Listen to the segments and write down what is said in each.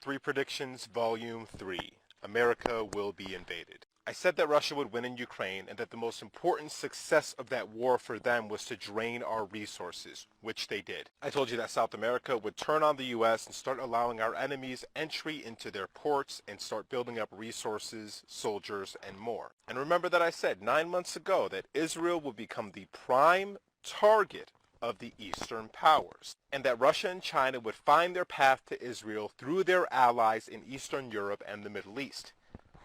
Three Predictions, Volume 3. America will be invaded. I said that Russia would win in Ukraine and that the most important success of that war for them was to drain our resources, which they did. I told you that South America would turn on the U.S. and start allowing our enemies entry into their ports and start building up resources, soldiers, and more. And remember that I said 9 months ago that Israel would become the prime target of the Eastern powers, and that Russia and China would find their path to Israel through their allies in Eastern Europe and the Middle East,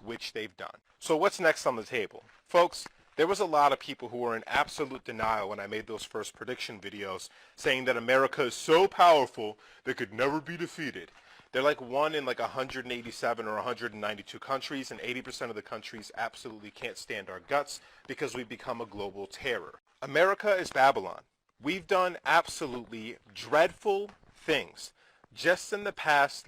which they've done. So what's next on the table? Folks, there was a lot of people who were in absolute denial when I made those first prediction videos, saying that America is so powerful they could never be defeated. They're like one in like 187 or 192 countries, and 80% of the countries absolutely can't stand our guts because we've become a global terror. America is Babylon. We've done absolutely dreadful things. Just in the past,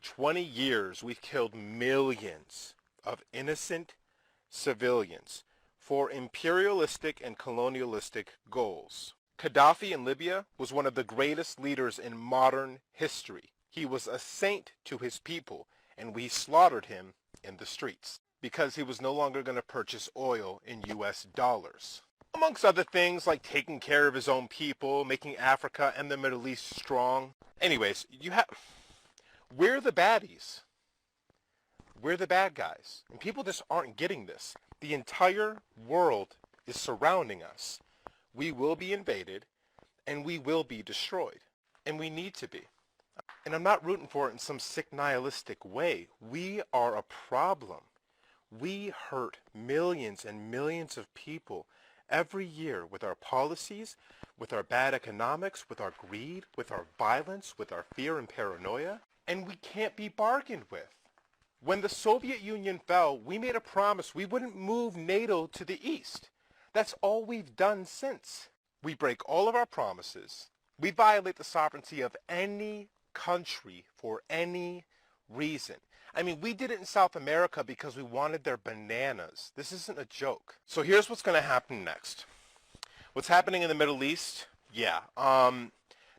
20 years, we've killed millions of innocent civilians for imperialistic and colonialistic goals. Gaddafi in Libya was one of the greatest leaders in modern history. He was a saint to his people, and we slaughtered him in the streets because he was no longer going to purchase oil in US dollars. Amongst other things like taking care of his own people, making Africa and the Middle East strong. Anyways, we're the baddies. We're the bad guys. And people just aren't getting this. The entire world is surrounding us. We will be invaded, and we will be destroyed. And we need to be. And I'm not rooting for it in some sick nihilistic way. We are a problem. We hurt millions and millions of people every year with our policies, with our bad economics, with our greed, with our violence, with our fear and paranoia, and we can't be bargained with. When the Soviet Union fell, we made a promise we wouldn't move NATO to the east. That's all we've done since. We break all of our promises. We violate the sovereignty of any country for any reason. I mean, we did it in South America because we wanted their bananas. This isn't a joke. So here's what's going to happen next. What's happening in the Middle East? Yeah,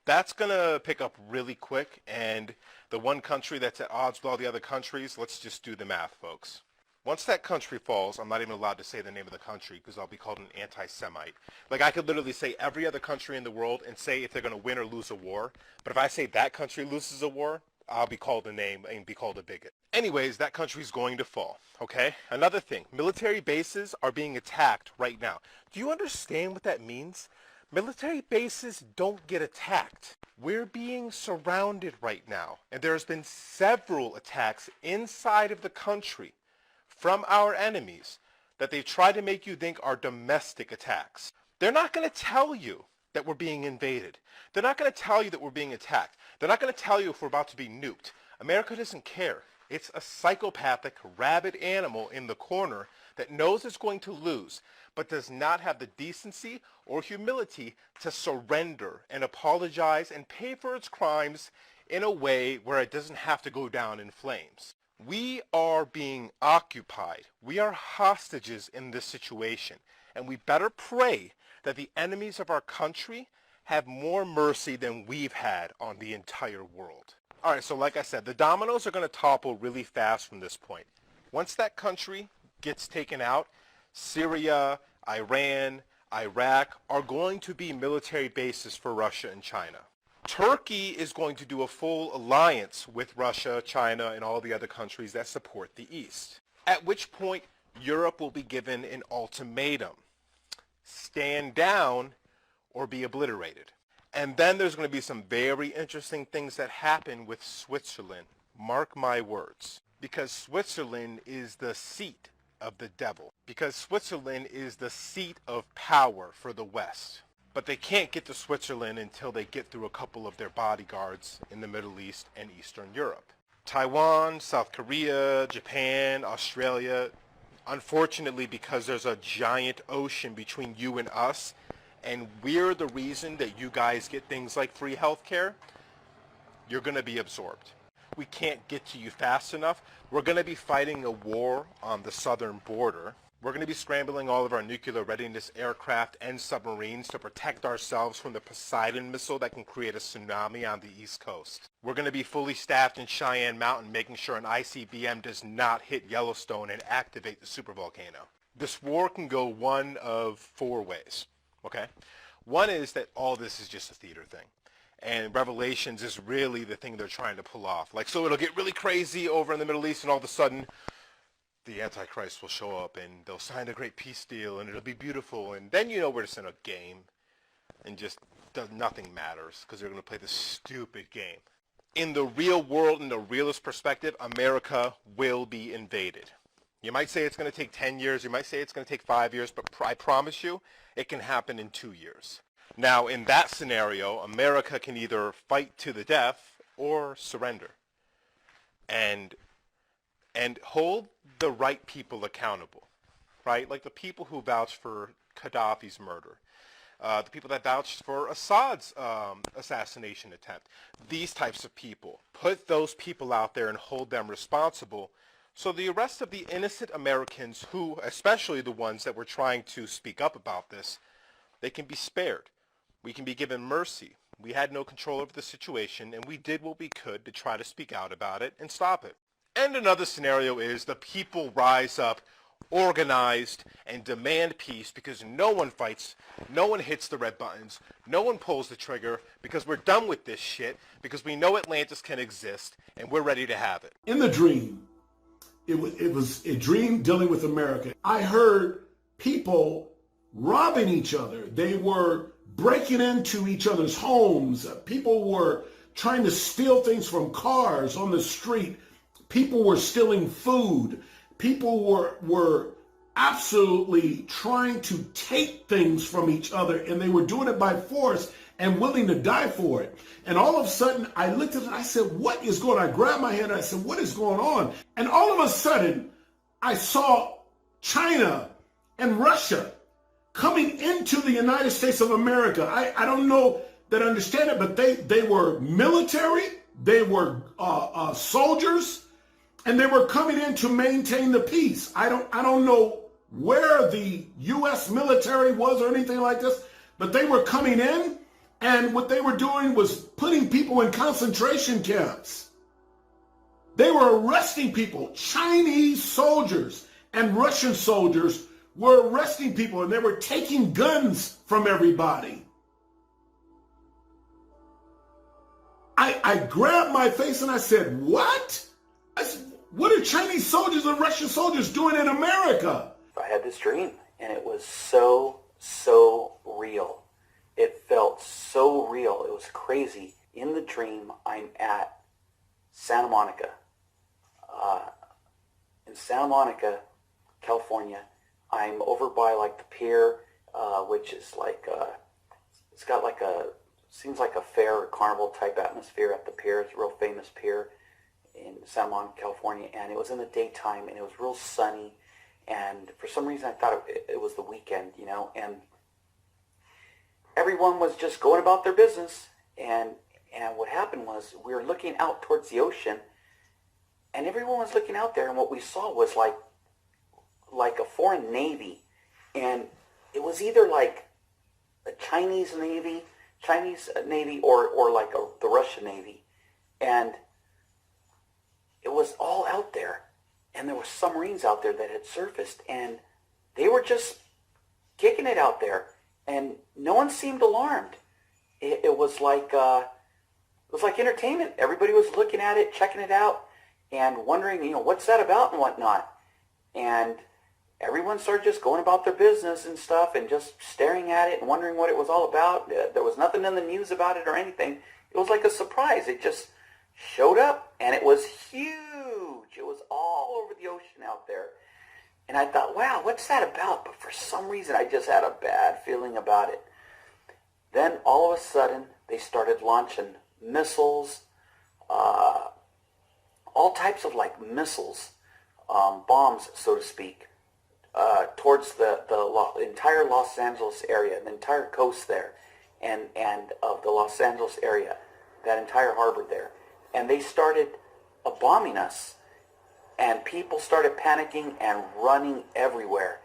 that's going to pick up really quick. And the one country that's at odds with all the other countries, let's just do the math, folks. Once that country falls, I'm not even allowed to say the name of the country because I'll be called an anti-Semite. I could literally say every other country in the world and say if they're going to win or lose a war. But if I say that country loses a war, I'll be called a name and be called a bigot. Anyways, that country's going to fall, okay? Another thing, military bases are being attacked right now. Do you understand what that means? Military bases don't get attacked. We're being surrounded right now, and there's been several attacks inside of the country from our enemies that they've tried to make you think are domestic attacks. They're not going to tell you that we're being invaded. They're not going to tell you that we're being attacked. They're not going to tell you if we're about to be nuked. America doesn't care. It's a psychopathic, rabid animal in the corner that knows it's going to lose, but does not have the decency or humility to surrender and apologize and pay for its crimes in a way where it doesn't have to go down in flames. We are being occupied. We are hostages in this situation, and we better pray that the enemies of our country have more mercy than we've had on the entire world. All right, so like I said, the dominoes are going to topple really fast from this point. Once that country gets taken out, Syria, Iran, Iraq are going to be military bases for Russia and China. Turkey is going to do a full alliance with Russia, China, and all the other countries that support the East. At which point, Europe will be given an ultimatum. Stand down or be obliterated. And then there's going to be some very interesting things that happen with Switzerland. Mark my words. Because Switzerland is the seat of the devil. Because Switzerland is the seat of power for the West. But they can't get to Switzerland until they get through a couple of their bodyguards in the Middle East and Eastern Europe. Taiwan, South Korea, Japan, Australia. Unfortunately, because there's a giant ocean between you and us, and we're the reason that you guys get things like free healthcare, you're going to be absorbed. We can't get to you fast enough. We're going to be fighting a war on the southern border. We're going to be scrambling all of our nuclear readiness aircraft and submarines to protect ourselves from the Poseidon missile that can create a tsunami on the East Coast. We're going to be fully staffed in Cheyenne Mountain, making sure an ICBM does not hit Yellowstone and activate the supervolcano. This war can go one of four ways, okay? One is that all this is just a theater thing. And Revelations is really the thing they're trying to pull off. Like, so it'll get really crazy over in the Middle East and all of a sudden the Antichrist will show up and they'll sign a great peace deal and it'll be beautiful. And then you know we're just in a game and just nothing matters because they're going to play this stupid game. In the real world, in the realist perspective, America will be invaded. You might say it's going to take 10 years. You might say it's going to take 5 years, but I promise you it can happen in 2 years. Now, in that scenario, America can either fight to the death or surrender and hold the right people accountable, right? Like the people who vouched for Gaddafi's murder, the people that vouched for Assad's assassination attempt. These types of people, put those people out there and hold them responsible so the rest of the innocent Americans who, especially the ones that were trying to speak up about this, they can be spared. We can be given mercy. We had no control over the situation, and we did what we could to try to speak out about it and stop it. And another scenario is the people rise up, organized, and demand peace because no one fights, no one hits the red buttons, no one pulls the trigger because we're done with this shit, because we know Atlantis can exist, and we're ready to have it. In the dream, it was a dream dealing with America. I heard people robbing each other. They were breaking into each other's homes. People were trying to steal things from cars on the street. People were stealing food. People were absolutely trying to take things from each other, and they were doing it by force and willing to die for it. And all of a sudden, I looked at it and I said, what is going on? I grabbed my hand and I said, what is going on? And all of a sudden, I saw China and Russia coming into the United States of America. I don't know that I understand it, but they were military, they were soldiers, and they were coming in to maintain the peace. I don't know where the U.S. military was or anything like this, but they were coming in, and what they were doing was putting people in concentration camps. They were arresting people. Chinese soldiers and Russian soldiers were arresting people, and they were taking guns from everybody. I grabbed my face and I said, what? I said, what are Chinese soldiers and Russian soldiers doing in America? I had this dream, and it was so real. It felt so real. It was crazy. In the dream, I'm at Santa Monica. In Santa Monica, California, I'm over by like the pier, which is like, it's got like seems like a fair or carnival type atmosphere at the pier. It's a real famous pier in Santa Monica, California, and it was in the daytime, and it was real sunny, and for some reason I thought it was the weekend, you know, and everyone was just going about their business, and what happened was we were looking out towards the ocean, and everyone was looking out there, and what we saw was like a foreign navy, and it was either like a Chinese navy or like the Russian Navy, and it was all out there, and there were submarines out there that had surfaced, and they were just kicking it out there, and no one seemed alarmed. It was like entertainment. Everybody was looking at it, checking it out, and wondering, you know, what's that about and whatnot. And everyone started just going about their business and stuff, and just staring at it and wondering what it was all about. There was nothing in the news about it or anything. It was like a surprise. It just showed up, and it was huge. It was all over the ocean out there. And I thought, wow, what's that about? But for some reason, I just had a bad feeling about it. Then all of a sudden, they started launching missiles, all types of like missiles, bombs, so to speak, towards the entire Los Angeles area, the entire coast there, and of the Los Angeles area, that entire harbor there. And they started bombing us, and people started panicking and running everywhere.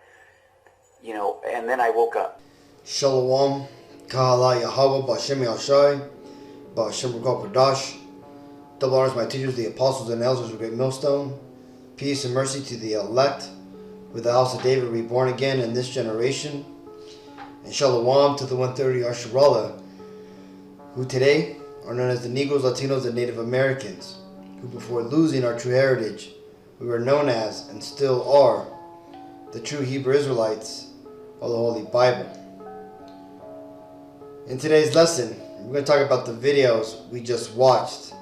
and then I woke up. Shalom, Kahala Yahweh, Bashem Yashai, Bashem Rukal Kodash. Double honors my teachers, the apostles and elders of Great Millstone. Peace and mercy to the elect, with the house of David reborn again in this generation. And Shalom to the 130 Asherallah, who today are known as the Negroes, Latinos, and Native Americans, who before losing our true heritage, we were known as, and still are, the true Hebrew Israelites of the Holy Bible. In today's lesson, we're going to talk about the videos we just watched.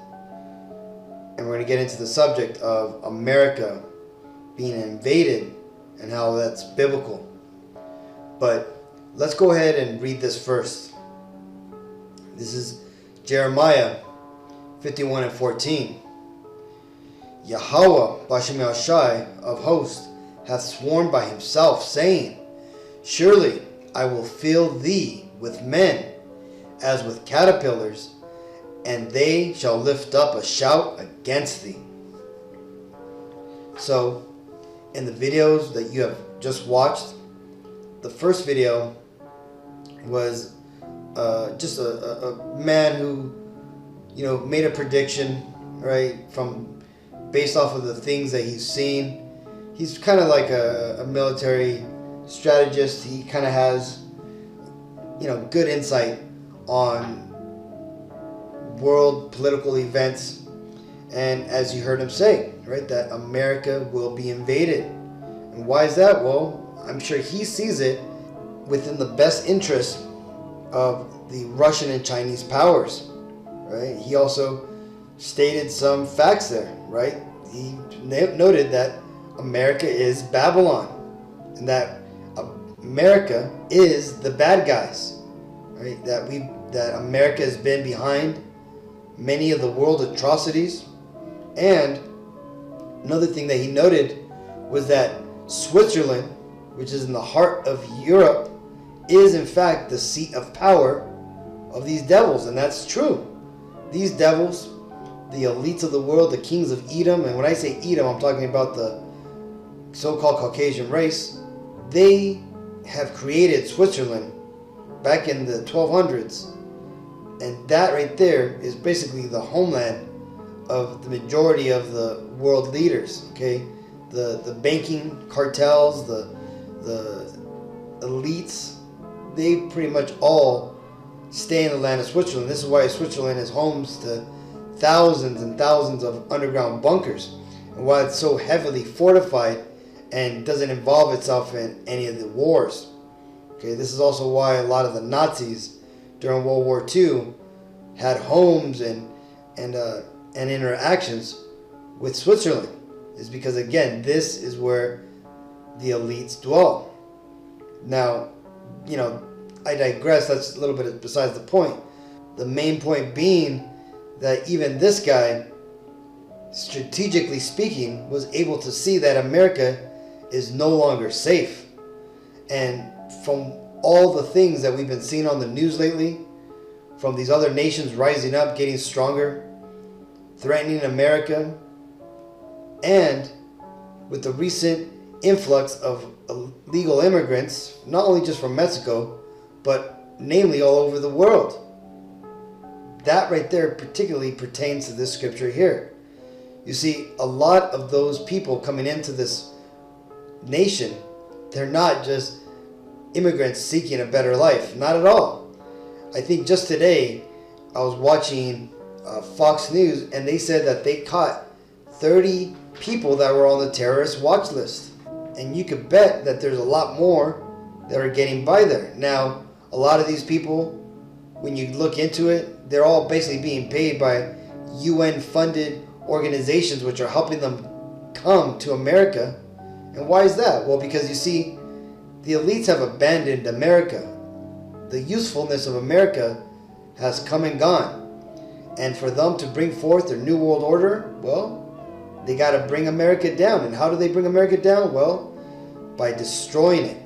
And we're going to get into the subject of America being invaded and how that's biblical. But let's go ahead and read this first. This is Jeremiah 51 and 14. Yahweh Bashem Yashai of hosts hath sworn by himself, saying, Surely I will fill thee with men as with caterpillars, and they shall lift up a shout against thee. So, in the videos that you have just watched, the first video was just a man who, made a prediction, right, based off of the things that he's seen. He's kind of like a military strategist. He kind of has, good insight on world political events. And as you heard him say, right, that America will be invaded. And why is that? Well, I'm sure he sees it within the best interest of the Russian and Chinese powers, right? He also stated some facts there, right? He noted that America is Babylon, and that America is the bad guys, right? That America has been behind many of the world atrocities. And another thing that he noted was that Switzerland, which is in the heart of Europe, is in fact the seat of power of these devils. And that's true. These devils, the elites of the world, the kings of Edom, and when I say Edom, I'm talking about the so-called Caucasian race, they have created Switzerland back in the 1200s. And that right there is basically the homeland of the majority of the world leaders, okay? The banking cartels, the elites, they pretty much all stay in the land of Switzerland. This is why Switzerland is homes to thousands and thousands of underground bunkers, and why it's so heavily fortified and doesn't involve itself in any of the wars. Okay, this is also why a lot of the Nazis during World War II had homes and interactions with Switzerland, is because, again, this is where the elites dwell. Now, I digress. That's a little bit besides the point. The main point being that even this guy, strategically speaking, was able to see that America is no longer safe. And from all the things that we've been seeing on the news lately, from these other nations rising up, getting stronger, threatening America, and with the recent influx of illegal immigrants, not only just from Mexico, but namely all over the world. That right there particularly pertains to this scripture here. You see, a lot of those people coming into this nation, they're not just immigrants seeking a better life. Not at all. I think just today I was watching Fox News, and they said that they caught 30 people that were on the terrorist watch list. And you could bet that there's a lot more that are getting by there. Now, a lot of these people, when you look into it, they're all basically being paid by UN-funded organizations which are helping them come to America. And why is that? Well, because you see, the elites have abandoned America. The usefulness of America has come and gone. And for them to bring forth their new world order, well, they got to bring America down. And how do they bring America down? Well, by destroying it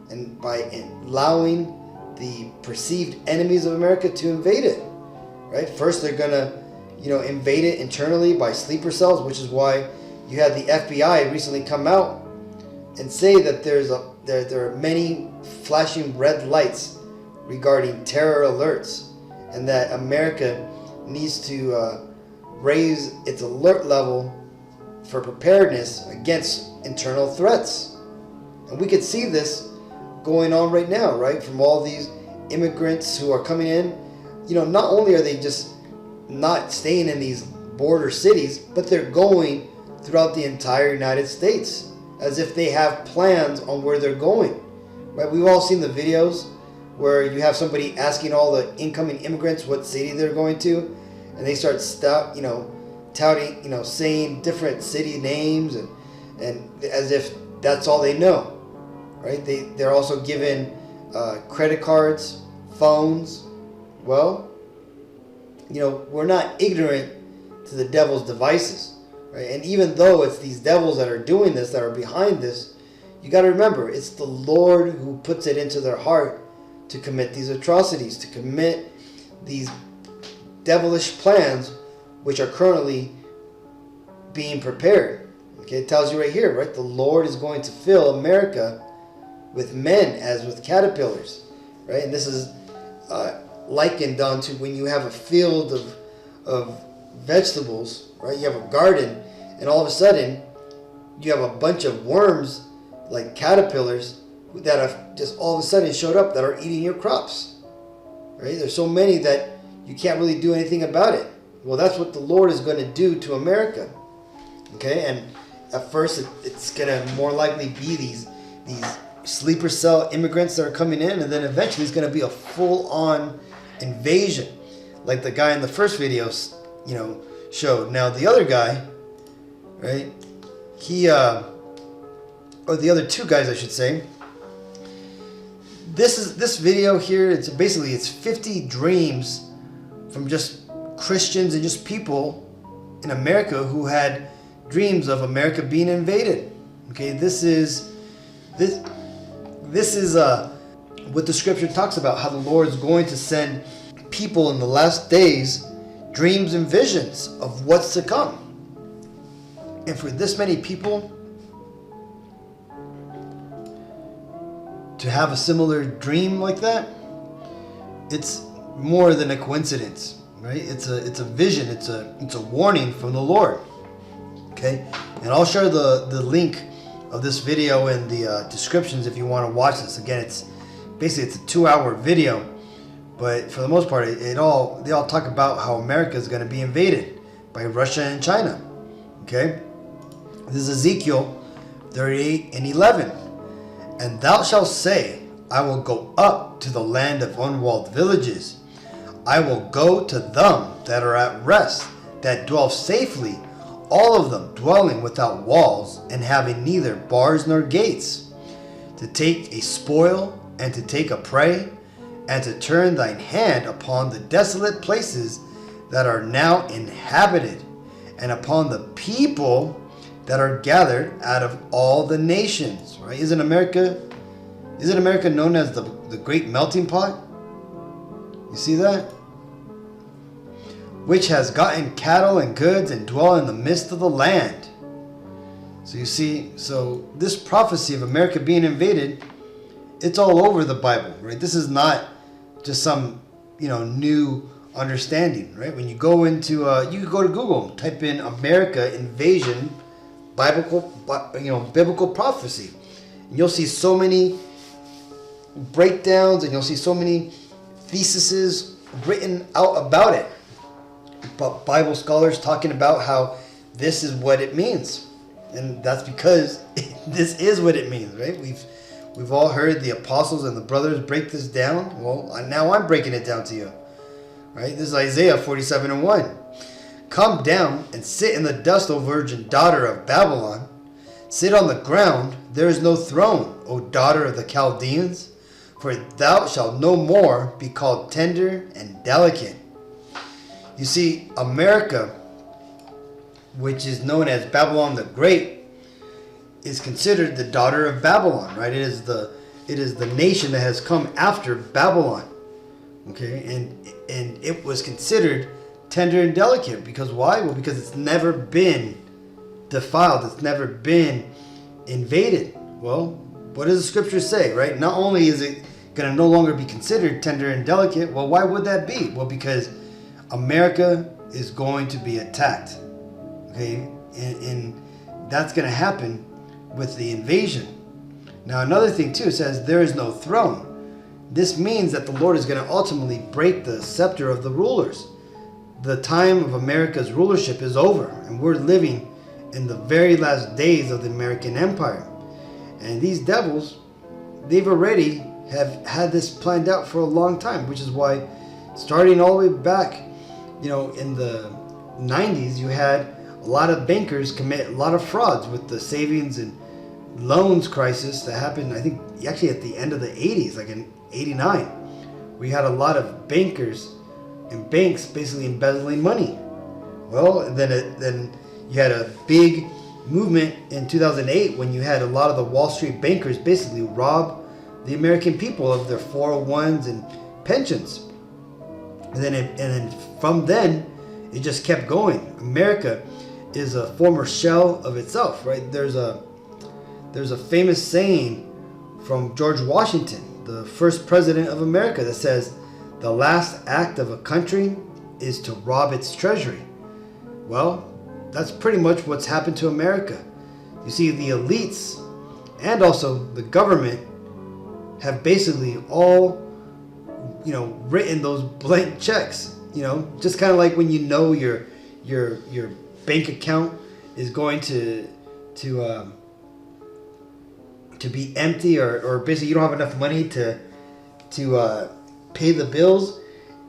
and by allowing the perceived enemies of America to invade it. Right? First, they're gonna, invade it internally by sleeper cells, which is why you had the FBI recently come out and say that there's there are many flashing red lights regarding terror alerts, and that America needs to raise its alert level for preparedness against internal threats. And we could see this going on right now, right? From all these immigrants who are coming in. You know, not only are they just not staying in these border cities, but they're going throughout the entire United States as if they have plans on where they're going, right? We've all seen the videos where you have somebody asking all the incoming immigrants what city they're going to, and they start touting, saying different city names and as if that's all they know, right? They're also given credit cards, phones. Well, we're not ignorant to the devil's devices, right? And even though it's these devils that are doing this, that are behind this, you got to remember, it's the Lord who puts it into their heart to commit these atrocities, to commit these devilish plans, which are currently being prepared. Okay, it tells you right here, right? The Lord is going to fill America with men as with caterpillars, right? And this is likened on to when you have a field of vegetables, right? You have a garden, and all of a sudden you have a bunch of worms like caterpillars that have just all of a sudden showed up that are eating your crops, right? There's so many that you can't really do anything about it. Well, that's what the Lord is going to do to America. Okay, and at first it's going to more likely be these sleeper cell immigrants that are coming in, and then eventually it's going to be a full-on invasion, like the guy in the first video, showed. Now the other guy, right? Or the other two guys, I should say. This video here. It's 50 dreams from just Christians and just people in America who had dreams of America being invaded. Okay, this is what the scripture talks about, how the Lord is going to send people in the last days dreams and visions of what's to come. And for this many people to have a similar dream like that, it's more than a coincidence, right? It's a vision, it's a warning from the Lord. Okay, and I'll share the link of this video in the descriptions if you want to watch this. Again, it's a 2-hour video, but for the most part, they all talk about how America is going to be invaded by Russia and China. Okay, this is Ezekiel 38:11, and thou shalt say, I will go up to the land of unwalled villages. I will go to them that are at rest, that dwell safely, all of them dwelling without walls, and having neither bars nor gates, to take a spoil, and to take a prey, and to turn thine hand upon the desolate places that are now inhabited, and upon the people that are gathered out of all the nations. Right? Isn't America known as the great melting pot? You see that? Which has gotten cattle and goods and dwell in the midst of the land. So you see, this prophecy of America being invaded, it's all over the Bible, right? This is not just some, new understanding, right? When you go into, you can go to Google, type in America invasion, biblical prophecy, and you'll see so many breakdowns, and you'll see so many theses written out about it. But Bible scholars talking about how this is what it means, and that's because this is what it means, right? We've all heard the apostles and the brothers break this down. Well, now I'm breaking it down to you, right? This is Isaiah 47:1. Come down and sit in the dust, O virgin daughter of Babylon. Sit on the ground. There is no throne, O daughter of the Chaldeans, for thou shalt no more be called tender and delicate. You see, America, which is known as Babylon the Great, is considered the daughter of Babylon, right? It is the nation that has come after Babylon. Okay, and it was considered tender and delicate because why? Well, because it's never been defiled, it's never been invaded. Well, what does the scripture say, right? Not only is it going to no longer be considered tender and delicate, well, why would that be? Well, because America is going to be attacked, okay? And that's going to happen with the invasion. Now, another thing, too, it says, there is no throne. This means that the Lord is going to ultimately break the scepter of the rulers. The time of America's rulership is over, and we're living in the very last days of the American Empire. And these devils, they've already have had this planned out for a long time, which is why starting all the way back, in the 90s, you had a lot of bankers commit a lot of frauds with the savings and loans crisis that happened, I think, actually at the end of the 80s, like in 89. We had a lot of bankers and banks basically embezzling money. Well, then you had a big movement in 2008 when you had a lot of the Wall Street bankers basically rob the American people of their 401s and pensions. And then from then, it just kept going. America is a former shell of itself, right? There's a famous saying from George Washington, the first president of America, that says, the last act of a country is to rob its treasury. Well, that's pretty much what's happened to America. You see, the elites and also the government have basically all, written those blank checks. Just kind of like when your bank account is going to be empty, or basically you don't have enough money to pay the bills.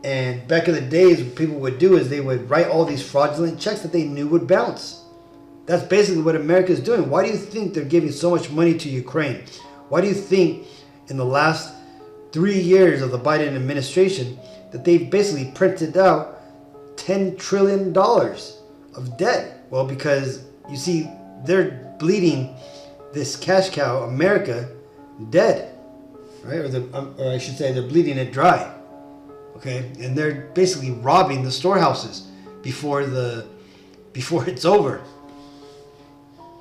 And back in the days, what people would do is they would write all these fraudulent checks that they knew would bounce. That's basically what America is doing. Why do you think they're giving so much money to Ukraine? Why do you think in the last 3 years of the Biden administration that they've basically printed out $10 trillion of debt? Well, because you see, they're bleeding this cash cow, America, dead, right? Or I should say, they're bleeding it dry. Okay, and they're basically robbing the storehouses before it's over.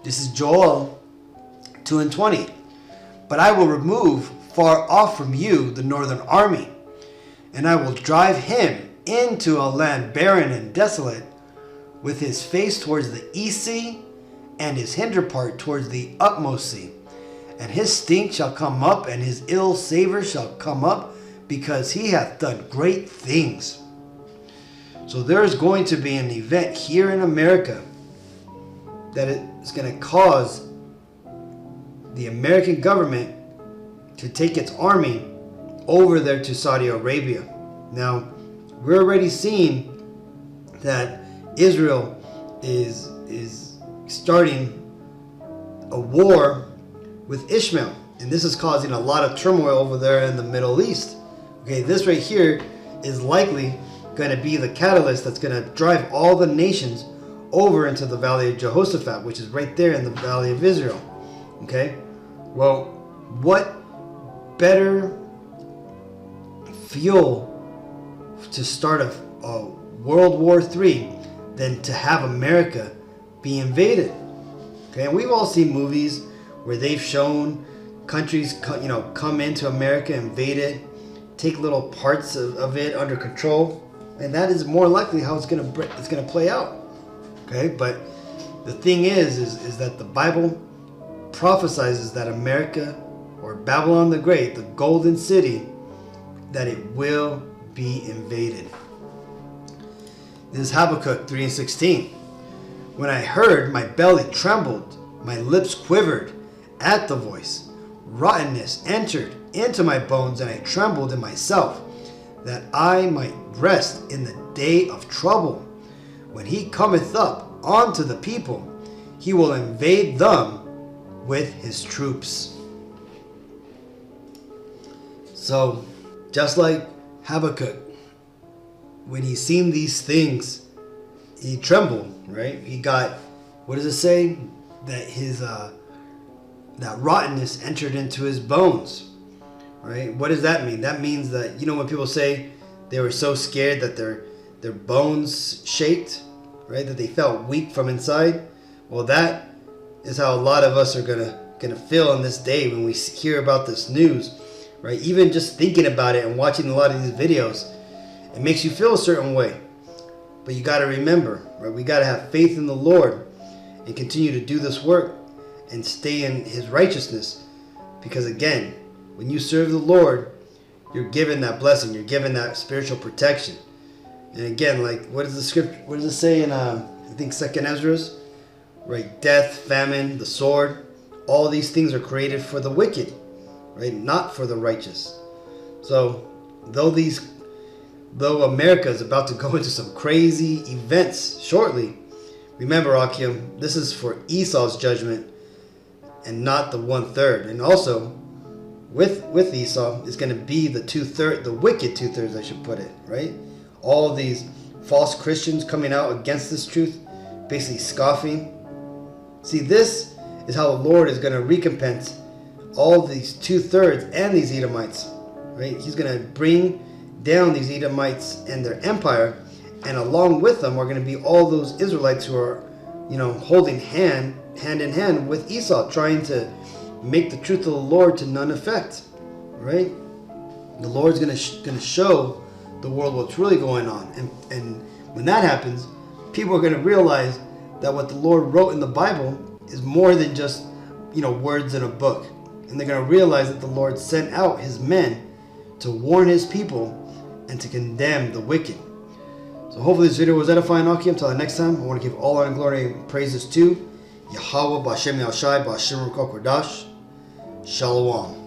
This is Joel 2:20. But I will remove far off from you the northern army, and I will drive him into a land barren and desolate, with his face towards the east sea, and his hinder part towards the utmost sea. And his stink shall come up, and his ill savor shall come up, because he hath done great things. So there is going to be an event here in America that is going to cause the American government to take its army over there to Saudi Arabia. Now, we're already seeing that Israel is starting a war with Ishmael, and this is causing a lot of turmoil over there in the Middle East. Okay, this right here is likely going to be the catalyst that's going to drive all the nations over into the Valley of Jehoshaphat, which is right there in the Valley of Israel. Okay, well, what better fuel to start a World War III than to have America be invaded? Okay, and we've all seen movies where they've shown countries, come into America, invade it, take little parts of it under control, and that is more likely how it's gonna play out. Okay, but the thing is that the Bible prophesizes that America, or Babylon the Great, the Golden City, that it will be invaded. This is Habakkuk 3:16. When I heard, my belly trembled, my lips quivered at the voice. Rottenness entered into my bones, and I trembled in myself, that I might rest in the day of trouble. When he cometh up unto the people, he will invade them with his troops. So, just like Habakkuk, when he seen these things, he trembled, right? He got, what does it say? That his that rottenness entered into his bones, right? What does that mean? That means that, when people say they were so scared that their bones shaked, right? That they felt weak from inside. Well, that is how a lot of us are gonna going to feel in this day when we hear about this news, right? Even just thinking about it and watching a lot of these videos, it makes you feel a certain way. But you got to remember, right? We got to have faith in the Lord and continue to do this work and stay in his righteousness. Because again, when you serve the Lord, you're given that blessing. You're given that spiritual protection. And again, like, what is the script? What does it say in, I think, 2nd Ezra's? Right? Death, famine, the sword. All these things are created for the wicked, right? Not for the righteous. So, though America is about to go into some crazy events shortly, remember, Akim, this is for Esau's judgment and not the 1/3. And also, with Esau, it's going to be the 2/3, the wicked 2/3, I should put it, right? All of these false Christians coming out against this truth, basically scoffing. See, this is how the Lord is going to recompense all these 2/3 and these Edomites, right? He's going to bring down these Edomites and their empire, and along with them are going to be all those Israelites who are, holding hand in hand with Esau, trying to make the truth of the Lord to none effect, right? The Lord's going to show the world what's really going on, and when that happens, people are going to realize that what the Lord wrote in the Bible is more than just words in a book, and they're going to realize that the Lord sent out his men to warn his people and to condemn the wicked. So hopefully this video was edifying, Aki. Until the next time, I want to give all honor and glory and praises to Yahweh B'Hashem Yahushai B'Hashem Ruach HaKodesh. Shalom.